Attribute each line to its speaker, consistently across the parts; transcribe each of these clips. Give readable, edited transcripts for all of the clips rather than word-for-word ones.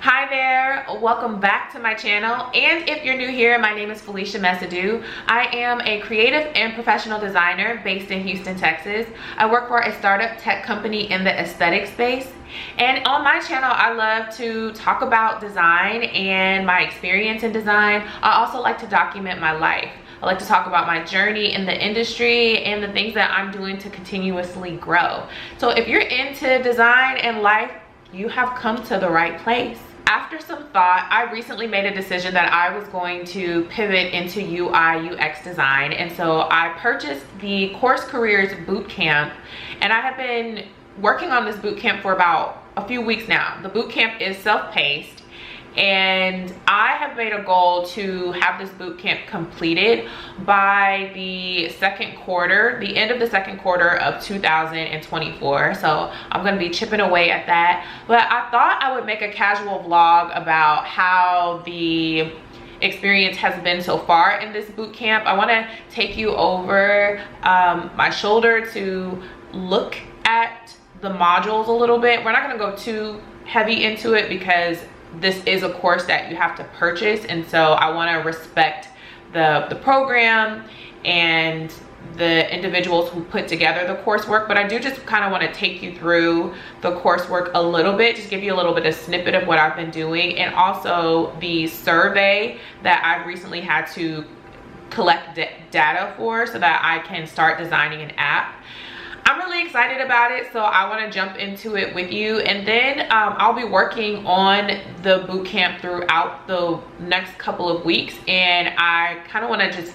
Speaker 1: Hi there, welcome back to my channel. And if you're new here, my name is Felicia Mesadieu. I am a creative and professional designer based in Houston, Texas. I work for a startup tech company in the aesthetic space. And on my channel, I love to talk about design and my experience in design. I also like to document my life. I like to talk about my journey in the industry and the things that I'm doing to continuously grow. So if you're into design and life, you have come to the right place. After some thought, I recently made a decision that I was going to pivot into UI UX design. And so I purchased the CourseCareers Bootcamp, and I have been working on this bootcamp for about a few weeks now. The bootcamp is self-paced, and I have made a goal to have this bootcamp completed by the second quarter, the end of the second quarter of 2024. So I'm gonna be chipping away at that. But I thought I would make a casual vlog about how the experience has been so far in this bootcamp. I wanna take you over my shoulder to look at the modules a little bit. We're not gonna go too heavy into it because this is a course that you have to purchase, and so I want to respect the program and the individuals who put together the coursework. But I do just kind of want to take you through the coursework a little bit, just give you a little bit of snippet of what I've been doing, and also the survey that I've recently had to collect data for so that I can start designing an app. I'm really excited about it, so I want to jump into it with you, and then I'll be working on the bootcamp throughout the next couple of weeks, and I kind of want to just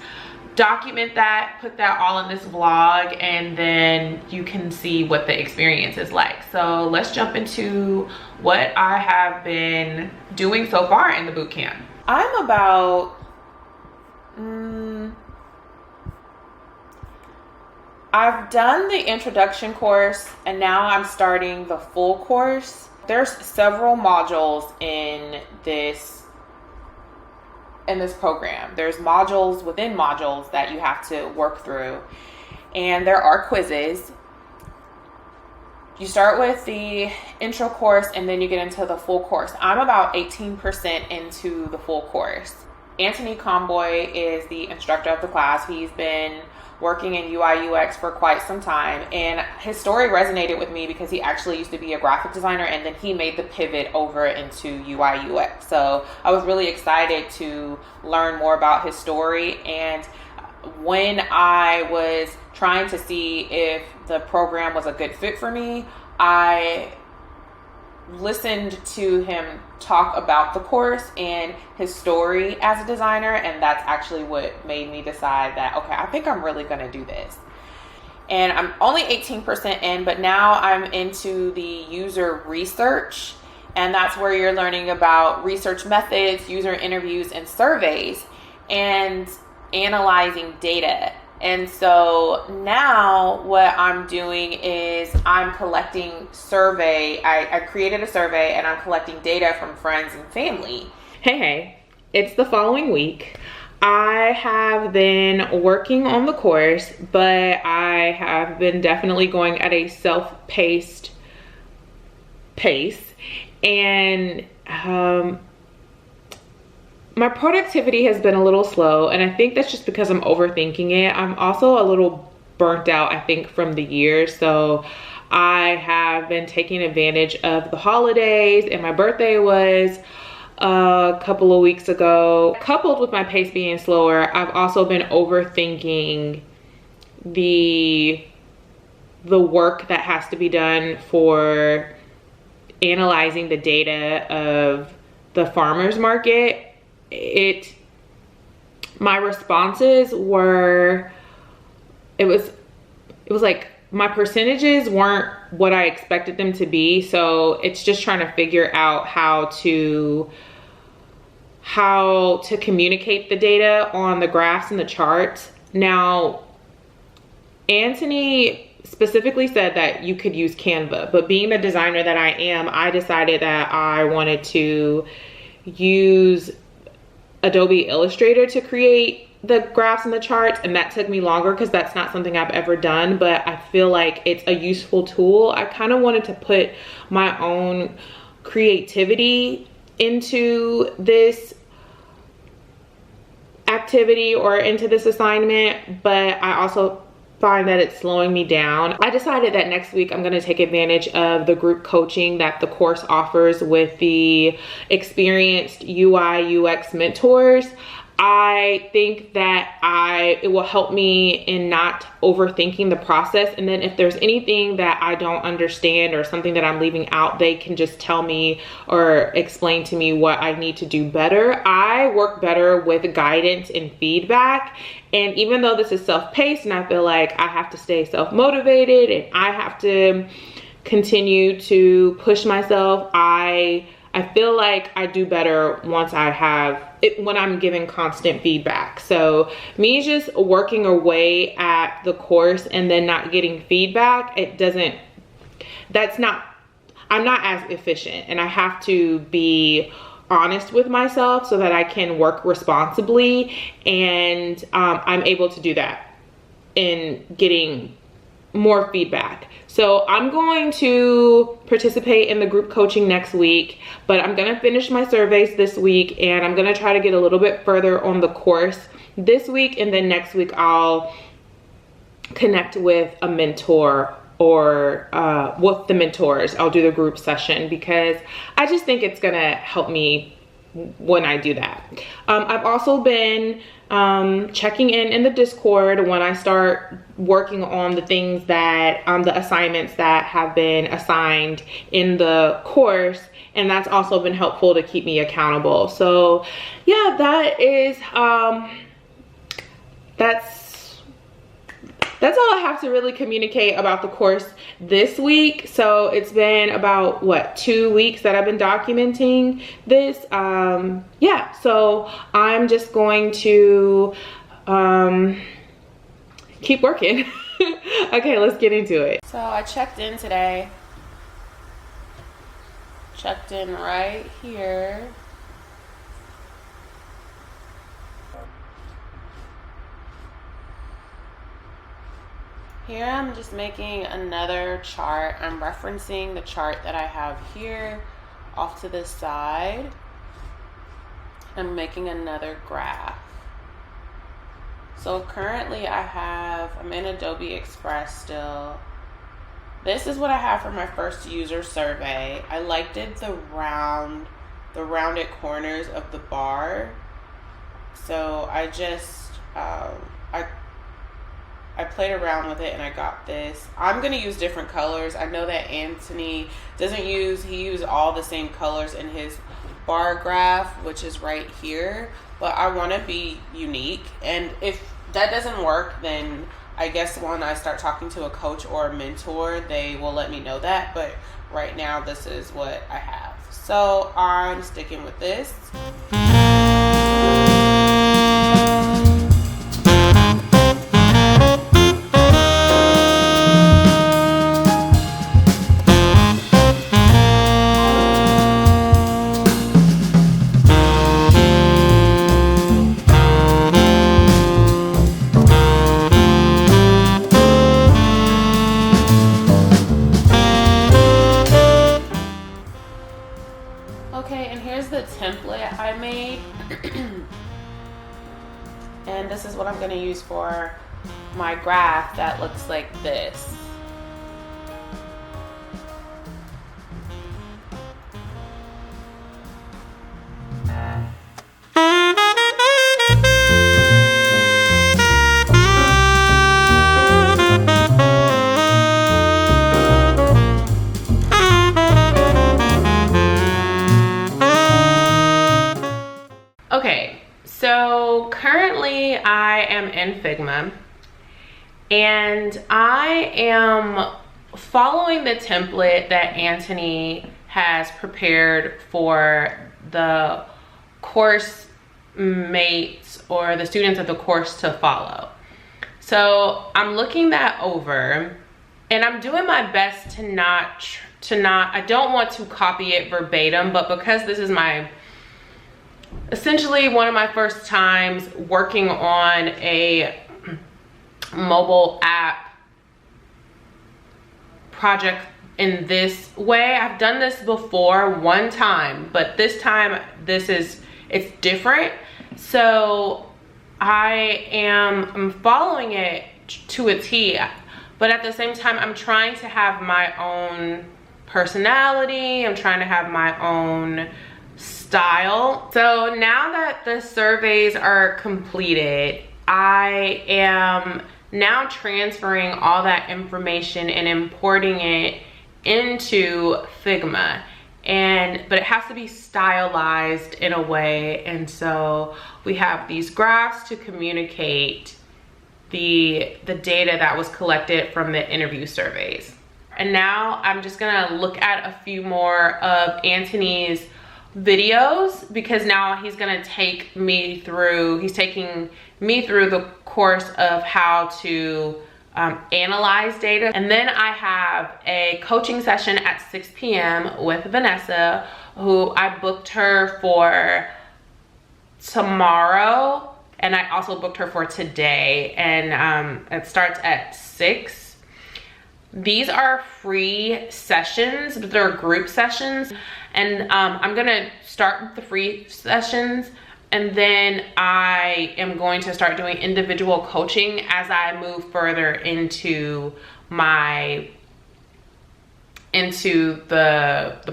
Speaker 1: document that, put that all in this vlog, and then you can see what the experience is like. So let's jump into what I have been doing so far in the bootcamp. I'm about I've done the introduction course, and now I'm starting the full course. There's several modules in this program. There's modules within modules that you have to work through, and there are quizzes. You start with the intro course, and then you get into the full course. I'm about 18% into the full course. Antony Conboy is the instructor of the class. He's been working in UI UX for quite some time, and his story resonated with me because he actually used to be a graphic designer, and then he made the pivot over into UI UX. So I was really excited to learn more about his story. And when I was trying to see if the program was a good fit for me, I listened to him talk about the course and his story as a designer, and that's actually what made me decide that, okay, I think I'm really gonna do this. And I'm only 18% in, but now I'm into the user research, and that's where you're learning about research methods, user interviews, and surveys, and analyzing data. And so now what I'm doing is I'm collecting I created a survey, and I'm collecting data from friends and family. Hey, it's the following week. I have been working on the course, but I have been definitely going at a self-paced pace. And my productivity has been a little slow, and I think that's just because I'm overthinking it. I'm also a little burnt out, I think, from the year. So I have been taking advantage of the holidays, and my birthday was a couple of weeks ago. Coupled with my pace being slower, I've also been overthinking the work that has to be done for analyzing the data of the farmers market. My responses were, it was like my percentages weren't what I expected them to be. So it's just trying to figure out how to communicate the data on the graphs and the charts. Now, Antony specifically said that you could use Canva, but being the designer that I am, I decided that I wanted to use Adobe Illustrator to create the graphs and the charts, and that took me longer because that's not something I've ever done, but I feel like it's a useful tool. I kind of wanted to put my own creativity into this activity or into this assignment, but I also find that it's slowing me down. I decided that next week I'm going to take advantage of the group coaching that the course offers with the experienced UI UX mentors. I think that it will help me in not overthinking the process. And then if there's anything that I don't understand or something that I'm leaving out, they can just tell me or explain to me what I need to do better. I work better with guidance and feedback. And even though this is self-paced and I feel like I have to stay self-motivated and I have to continue to push myself, I feel like I do better once I have it, when I'm giving constant feedback. So me just working away at the course and then not getting feedback, I'm not as efficient, and I have to be honest with myself so that I can work responsibly, and I'm able to do that in getting more feedback. So I'm going to participate in the group coaching next week, but I'm going to finish my surveys this week, and I'm going to try to get a little bit further on the course this week, and then next week I'll connect with a mentor or with the mentors. I'll do the group session because I just think it's going to help me when I do that. I've also been checking in the Discord when I start working on the things that the assignments that have been assigned in the course, and that's also been helpful to keep me accountable. So yeah, that is that's all I have to really communicate about the course this week. So it's been about, what, 2 weeks that I've been documenting this. Yeah, so I'm just going to keep working. Okay, let's get into it. So I checked in today. Checked in right here. Here I'm just making another chart. I'm referencing the chart that I have here off to the side. I'm making another graph. So currently I'm in Adobe Express still. This is what I have for my first user survey. I liked it, the rounded corners of the bar. So I just, I played around with it and I got this. I'm going to use different colors. I know that Antony he used all the same colors in his bar graph, which is right here, but I want to be unique. And if that doesn't work, then I guess when I start talking to a coach or a mentor, they will let me know that. But right now, this is what I have. So I'm sticking with this. Okay, and here's the template I made. And this is what I'm going to use for my graph that looks like this. Okay, so currently I am in Figma and I am following the template that Antony has prepared for the course mates or the students of the course to follow. So I'm looking that over and I'm doing my best to not, I don't want to copy it verbatim, but because this is essentially one of my first times working on a mobile app project in this way. I've done this before one time, but this time it's different. So I'm following it to a T, but at the same time, I'm trying to have my own personality. I'm trying to have my own style. So now that the surveys are completed, I am now transferring all that information and importing it into Figma. But it has to be stylized in a way. And so we have these graphs to communicate the data that was collected from the interview surveys. And now I'm just gonna look at a few more of Antony's videos, because now he's gonna take me through, he's taking me through the course of how to analyze data. And then I have a coaching session at 6 p.m. with Vanessa, who I booked her for tomorrow. And I also booked her for today, and it starts at 6. These are free sessions, but they're group sessions. And I'm gonna start with the free sessions, and then I am going to start doing individual coaching as I move further into the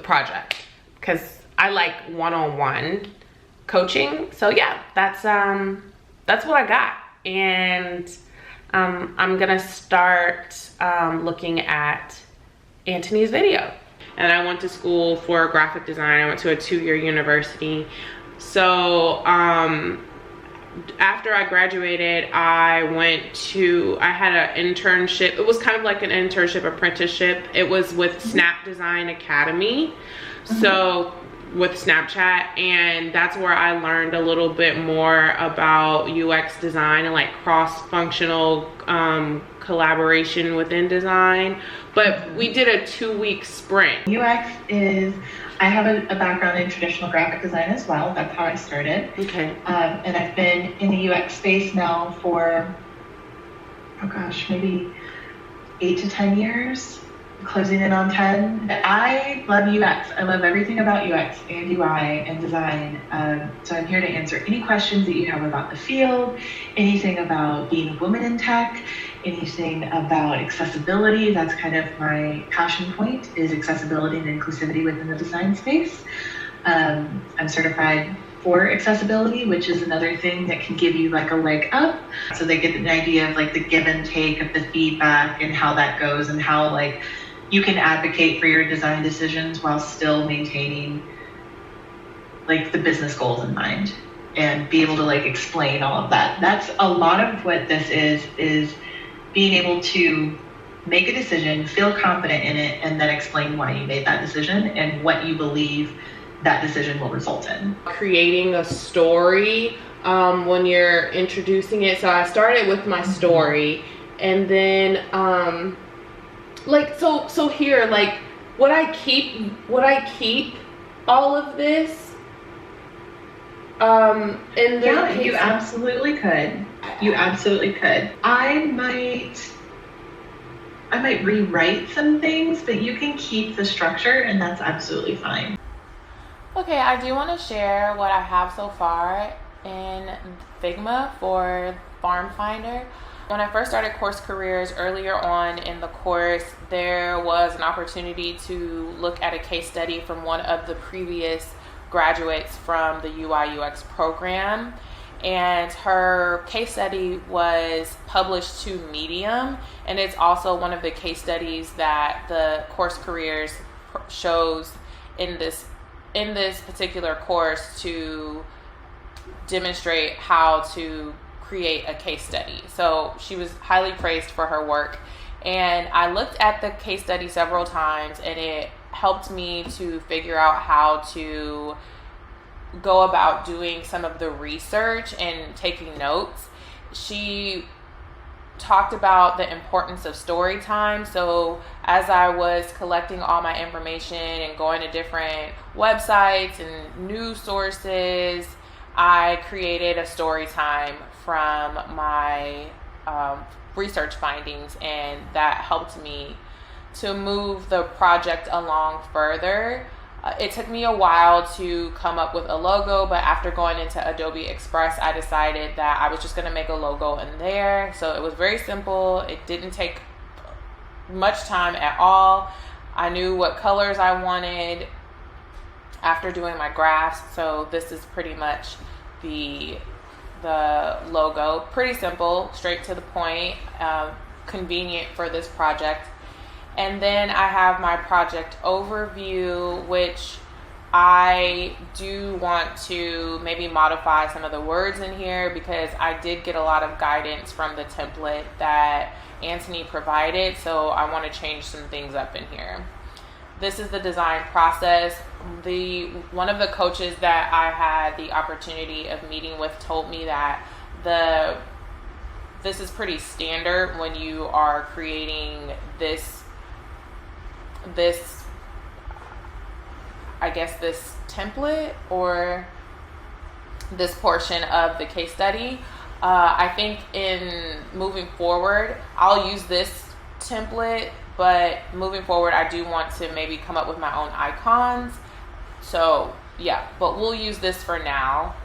Speaker 1: project, because I like one-on-one coaching. So yeah, that's what I got. And I'm gonna start looking at Antony's video. And I went to school for graphic design. I went to a 2-year university. So after I graduated, I had an internship. It was kind of like an internship apprenticeship. It was with Snap Design Academy. So with Snapchat, and that's where I learned a little bit more about UX design and like cross-functional collaboration within design. But we did a 2-week sprint.
Speaker 2: UX is, I have a background in traditional graphic design as well. That's how I started.
Speaker 1: Okay.
Speaker 2: And I've been in the UX space now for, oh gosh, maybe 8 to 10 years. Closing in on 10. I love UX. I love everything about UX and UI and design. So I'm here to answer any questions that you have about the field, anything about being a woman in tech, anything about accessibility. That's kind of my passion point, is accessibility and inclusivity within the design space. I'm certified for accessibility, which is another thing that can give you like a leg up. So they get an idea of like the give and take of the feedback and how that goes, and how like you can advocate for your design decisions while still maintaining like the business goals in mind, and be able to like explain all of that. That's a lot of what this is being able to make a decision, feel confident in it, and then explain why you made that decision and what you believe that decision will result in.
Speaker 1: Creating a story when you're introducing it. So I started with my story, and then like so here, like would I keep all of this in the
Speaker 2: yeah, you absolutely could. You absolutely could. I might rewrite some things, but you can keep the structure, and that's absolutely fine.
Speaker 1: Okay, I do want to share what I have so far in Figma for Farm Finder. When I first started CourseCareers earlier on in the course, there was an opportunity to look at a case study from one of the previous graduates from the UI UX program. And her case study was published to Medium, and it's also one of the case studies that the CourseCareers shows in this particular course to demonstrate how to create a case study. So she was highly praised for her work, and I looked at the case study several times, and it helped me to figure out how to go about doing some of the research and taking notes. She talked about the importance of story time. So as I was collecting all my information and going to different websites and news sources, I created a story time from my research findings, and that helped me to move the project along further, it took me a while to come up with a logo, but after going into Adobe Express, I decided that I was just gonna make a logo in there. So it was very simple. It didn't take much time at all. I knew what colors I wanted after doing my graphs. So this is pretty much the logo. Pretty simple, straight to the point, convenient for this project. And then I have my project overview, which I do want to maybe modify some of the words in here because I did get a lot of guidance from the template that Antony provided. So I want to change some things up in here. This is the design process. One of the coaches that I had the opportunity of meeting with told me that this is pretty standard when you are creating this template or this portion of the case study. I think in moving forward, I'll use this template, but moving forward, I do want to maybe come up with my own icons. So yeah, but we'll use this for now.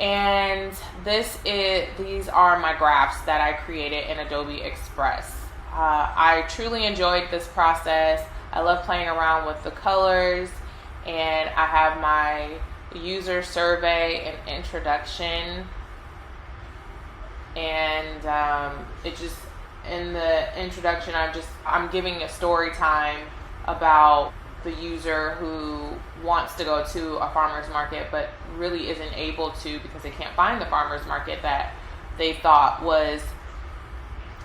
Speaker 1: And these are my graphs that I created in Adobe Express. I truly enjoyed this process. I love playing around with the colors, and I have my user survey and introduction. And it just, in the introduction, I'm giving a story time about the user who wants to go to a farmer's market but really isn't able to because they can't find the farmer's market that they thought was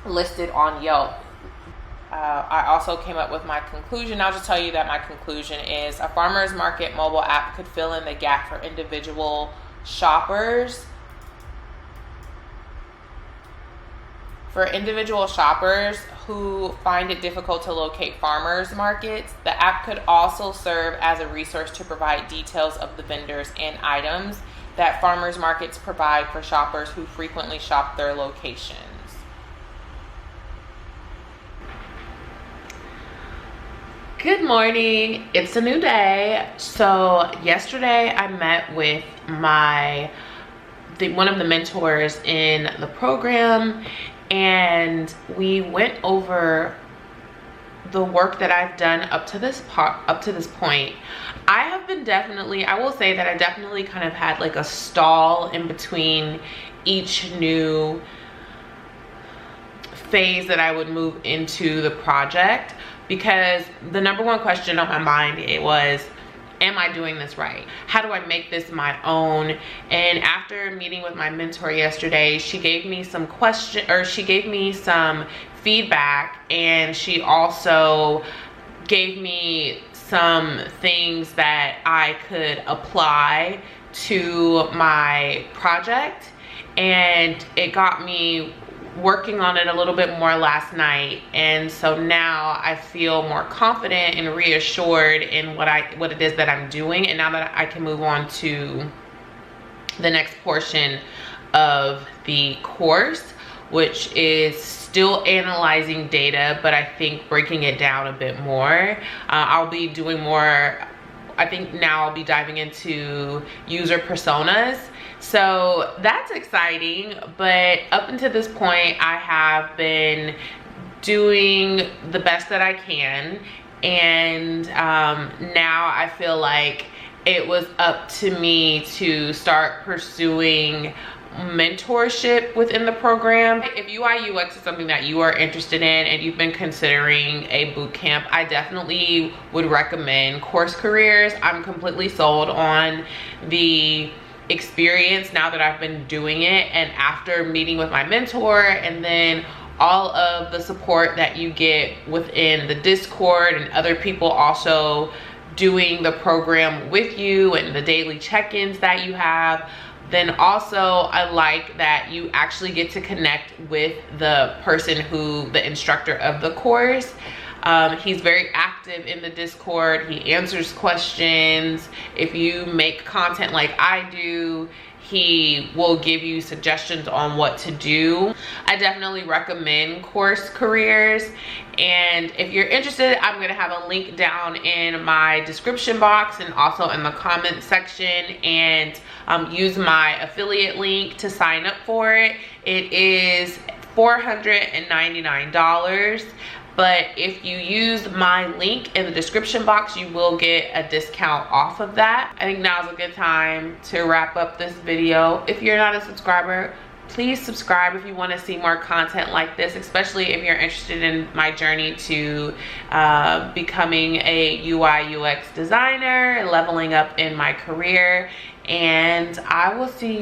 Speaker 1: listed on Yelp. I also came up with my conclusion. I'll just tell you that my conclusion is a farmer's market mobile app could fill in the gap for individual shoppers. For individual shoppers who find it difficult to locate farmers markets, the app could also serve as a resource to provide details of the vendors and items that farmers markets provide for shoppers who frequently shop their locations. Good morning, it's a new day. So yesterday I met with one of the mentors in the program, and we went over the work that I've done up to this point. I will say that I definitely kind of had like a stall in between each new phase that I would move into the project, because the number one question on my mind, it was, am I doing this right? How do I make this my own? And after meeting with my mentor yesterday, she gave me some feedback, and she also gave me some things that I could apply to my project, and it got me working on it a little bit more last night. And so now I feel more confident and reassured in what it is that I'm doing, and now that I can move on to the next portion of the course, which is still analyzing data, but I think breaking it down a bit more. I'll be doing more, I think now I'll be diving into user personas. So that's exciting, but up until this point, I have been doing the best that I can, and now I feel like it was up to me to start pursuing mentorship within the program. If UI UX is something that you are interested in and you've been considering a boot camp, I definitely would recommend CourseCareers. I'm completely sold on the experience now that I've been doing it, and after meeting with my mentor, and then all of the support that you get within the Discord and other people also doing the program with you, and the daily check-ins that you have. Then also I like that you actually get to connect with the person the instructor of the course. He's very active in the Discord. He answers questions. If you make content like I do, he will give you suggestions on what to do. I definitely recommend CourseCareers. And if you're interested, I'm gonna have a link down in my description box and also in the comment section, and use my affiliate link to sign up for it. It is $499. But if you use my link in the description box, you will get a discount off of that. I think now's a good time to wrap up this video. If you're not a subscriber, please subscribe if you want to see more content like this, especially if you're interested in my journey to becoming a UI UX designer, leveling up in my career. And I will see you